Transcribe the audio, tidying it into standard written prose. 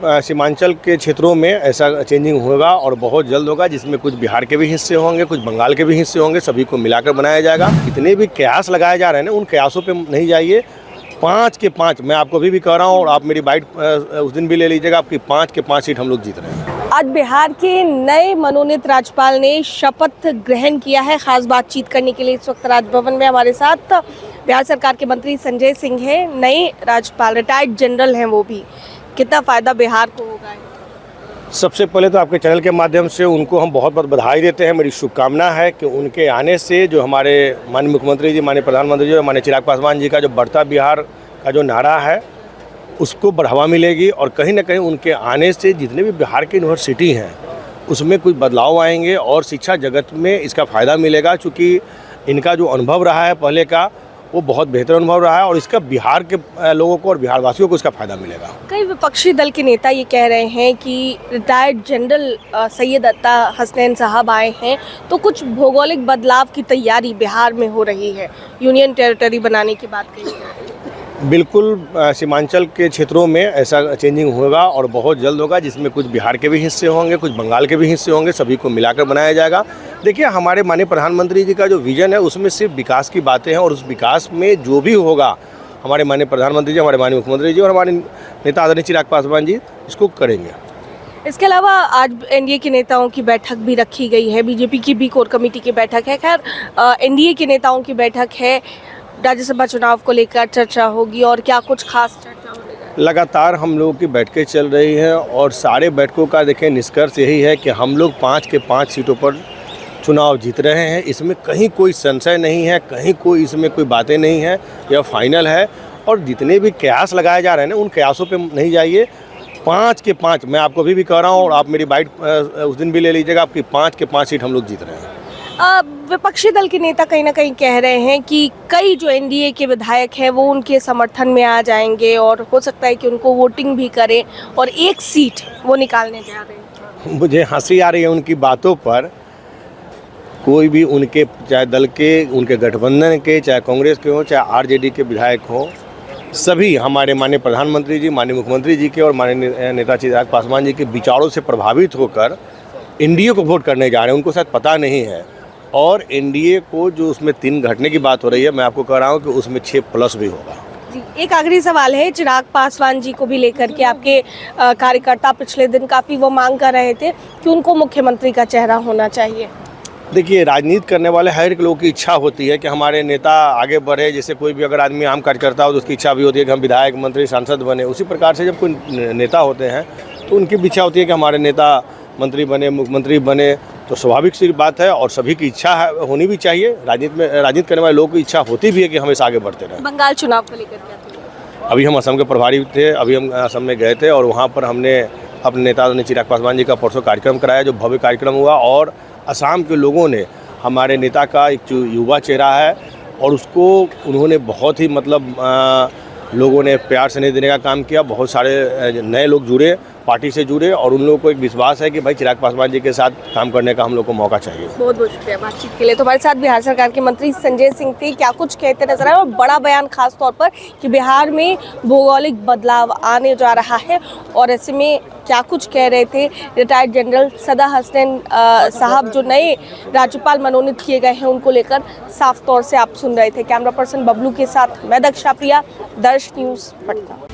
सीमांचल के क्षेत्रों में ऐसा चेंजिंग होगा और बहुत जल्द होगा, जिसमें कुछ बिहार के भी हिस्से होंगे, कुछ बंगाल के भी हिस्से होंगे, सभी को मिलाकर बनाया जाएगा। इतने भी कयास लगाए जा रहे हैं ना, उन कयासों पे नहीं जाइए। 5 के 5 मैं आपको अभी भी कह रहा हूँ, और आप मेरी बाइट उस दिन भी ले लीजिएगा, आपकी 5 के 5 सीट हम लोग जीत रहे हैं। आज बिहार के नए मनोनीत राज्यपाल ने शपथ ग्रहण किया है। खास बातचीत करने के लिए इस वक्त राजभवन में हमारे साथ बिहार सरकार के मंत्री संजय सिंह हैं, नए राज्यपाल, रिटायर्ड जनरल हैं वो भी। कितना फायदा बिहार को होगा? सबसे पहले तो आपके चैनल के माध्यम से उनको हम बहुत बहुत बधाई देते हैं। मेरी शुभकामना है कि उनके आने से जो हमारे माननीय मुख्यमंत्री जी, माननीय प्रधानमंत्री जी और माननीय चिराग पासवान जी का जो बढ़ता बिहार का जो नारा है, उसको बढ़ावा मिलेगी। और कहीं ना कहीं उनके आने से जितने भी बिहार की यूनिवर्सिटी हैं उसमें कुछ बदलाव आएंगे और शिक्षा जगत में इसका फ़ायदा मिलेगा। चूँकि इनका जो अनुभव रहा है पहले का, वो बहुत बेहतर अनुभव रहा है और इसका बिहार के लोगों को और बिहार वासियों को इसका फ़ायदा मिलेगा। कई विपक्षी दल के नेता ये कह रहे हैं कि रिटायर्ड जनरल सैयद अत्ता हसनैन साहब आए हैं तो कुछ भौगोलिक बदलाव की तैयारी बिहार में हो रही है, यूनियन टेरिटरी बनाने की बात कही है। बिल्कुल, सीमांचल के क्षेत्रों में ऐसा चेंजिंग होगा और बहुत जल्द होगा, जिसमें कुछ बिहार के भी हिस्से होंगे, कुछ बंगाल के भी हिस्से होंगे, सभी को मिलाकर बनाया जाएगा। देखिए, हमारे माननीय प्रधानमंत्री जी का जो विज़न है उसमें सिर्फ विकास की बातें हैं, और उस विकास में जो भी होगा हमारे माननीय प्रधानमंत्री जी, हमारे माननीय मुख्यमंत्री जी और हमारे नेता आदरणीय चिराग पासवान जी इसको करेंगे। इसके अलावा आज एनडीए के नेताओं की बैठक भी रखी गई है, बीजेपी की भी कोर कमेटी की बैठक है। खैर, एनडीए के नेताओं की बैठक है, राज्यसभा चुनाव को लेकर चर्चा होगी और क्या कुछ खास चर्चा होगी? लगातार हम लोगों की बैठकें चल रही हैं और सारे बैठकों का देखें निष्कर्ष यही है कि हम लोग 5 के 5 सीटों पर चुनाव जीत रहे हैं। इसमें कहीं कोई संशय नहीं है, कहीं कोई इसमें कोई बातें नहीं है, यह फाइनल है। और जितने भी कयास लगाए जा रहे हैं ना, उन कयासों पे नहीं जाइए। 5 के 5 मैं आपको अभी भी कह रहा हूँ, और आप मेरी बाइट उस दिन भी ले लीजिएगा, आपकी 5 के 5 सीट हम लोग जीत रहे हैं। विपक्षी दल के नेता कहीं ना कहीं कह रहे हैं कि कई जो एनडीए के विधायक हैं वो उनके समर्थन में आ जाएंगे और हो सकता है कि उनको वोटिंग भी करें और एक सीट वो निकालने जा रहे हैं। मुझे हंसी आ रही है उनकी बातों पर। कोई भी उनके, चाहे दल के, उनके गठबंधन के, चाहे कांग्रेस के हों, चाहे आरजेडी के विधायक हों, सभी हमारे माननीय प्रधानमंत्री जी, माननीय मुख्यमंत्री जी के और माननीय नेता चिराग पासवान जी के विचारों से प्रभावित होकर एनडीए को वोट करने जा रहे हैं। उनको शायद पता नहीं है। और एनडीए को जो उसमें 3 घटने की बात हो रही है, मैं आपको कह रहा हूँ कि उसमें 6+ भी होगा। जी, एक आखिरी सवाल है चिराग पासवान जी को भी लेकर के। आपके कार्यकर्ता पिछले दिन काफ़ी वो मांग कर रहे थे कि उनको मुख्यमंत्री का चेहरा होना चाहिए। देखिए, राजनीति करने वाले हर एक लोगों की इच्छा होती है कि हमारे नेता आगे बढ़े। जैसे कोई भी अगर आदमी आम कार्यकर्ता हो तो उसकी इच्छा भी होती है कि हम विधायक, मंत्री, सांसद बने। उसी प्रकार से जब कोई नेता होते हैं तो उनकी भी इच्छा होती है कि हमारे नेता मंत्री बने, मुख्यमंत्री बने। तो स्वाभाविक सी बात है और सभी की इच्छा है, होनी भी चाहिए। राजनीति करने वाले लोगों की इच्छा होती भी है कि हमेशा आगे बढ़ते रहें। बंगाल चुनाव को लेकर क्या था? अभी हम असम के प्रभारी थे, अभी हम असम में गए थे और वहाँ पर हमने अपने नेता ने चिराग पासवान जी का परसों कार्यक्रम कराया, जो भव्य कार्यक्रम हुआ। और असम के लोगों ने हमारे नेता का एक जो युवा चेहरा है और उसको उन्होंने बहुत ही लोगों ने प्यार से नहीं देने का काम किया। बहुत सारे नए लोग जुड़े, पार्टी से जुड़े, और उन लोगों को एक विश्वास है कि भाई चिराग पासवान जी के साथ काम करने का हम लोग को मौका चाहिए। बहुत बहुत शुक्रिया बातचीत के लिए। तो हमारे साथ बिहार सरकार के मंत्री संजय सिंह थे। क्या कुछ कहते नजर आए और बड़ा बयान खास तौर पर कि बिहार में भौगोलिक बदलाव आने जा रहा है, और ऐसे में क्या कुछ कह रहे थे रिटायर्ड जनरल सदा हसनैन साहब जो नए राज्यपाल मनोनीत किए गए हैं उनको लेकर साफ तौर से आप सुन रहे थे। कैमरा पर्सन बबलू के साथ मैं दक्षा प्रिया, दर्श न्यूज़, पटना।